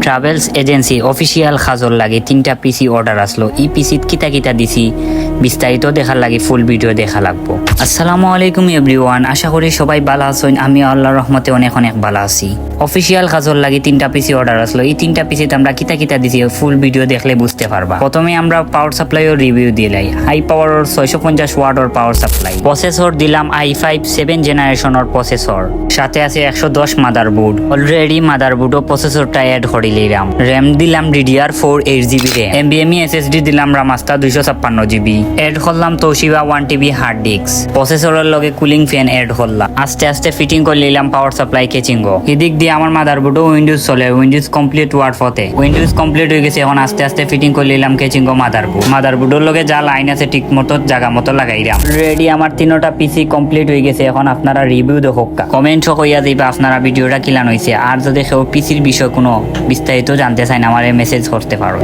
Travels agency official খাজর লাগে 3টা পিসি order আসলো। এই পিসিত কিতা কিতা দিছি বিস্তারিত দেখার লাগে ফুল ভিডিও দেখা লাগবো। আসসালামু আলাইকুম এভরিওয়ান, আশা করি সবাই ভালো আছেন। আমি আল্লাহর রহমতে অনেক অনেক ভালো আছি। অফিসিয়াল খাজর লাগে 3টা পিসি অর্ডার আসলো। এই 3টা পিসিতে আমরা কিতা কিতা দিছি ফুল ভিডিও দেখলে বুঝতে পারবা। প্রথমে আমরা পাওয়ার সাপ্লাইয়ের রিভিউ দিলাই। হাই পাওয়ারের 650 ওয়াটের পাওয়ার সাপ্লাই। প্রসেসর দিলাম i5 7 জেনারেশনের প্রসেসর, সাথে আছে 110 মাদারবোর্ড। অলরেডি মাদারবোর্ড ও প্রসেসরটা অ্যাড করে নিলাম। র্যাম দিলাম DDR4 8GB RAM. NVMe SSD দিলাম রামাস্তা 256GB। অ্যাড করলাম তোশিবা 1TB হার্ড ডিস্ক। প্রসেসরের লগে কুলিং ফ্যান অ্যাড করলাম। আস্তে আস্তে ফিটিং করে নিলাম পাওয়ার সাপ্লাই কেচিংও। এদিক দিয়ে আমার মাদারবোর্ডও উইন্ডোজ চলে, উইন্ডোজ কমপ্লিট ওয়ার্ড ফতে। উইন্ডোজ কমপ্লিট হয়ে গেছে, এখন আস্তে আস্তে ফিটিং করে নিলাম কেচিংও মাদারবোর্ডের লগে যা লাইন আছে ঠিক মতো জায়গা মতো লাগাইলাম। রেডি আমার 3টা পিসি কমপ্লিট হয়ে গেছে। এখন আপনারা রিভিউ দেখো, কমেন্টও কইয়া দিবা আপনারা ভিডিওটা কিলান হয়েছে। আর যদি কেউ পিসির বিষয় কোনো বিস্তারিত জানতে চান আমারে মেসেজ করতে পারো।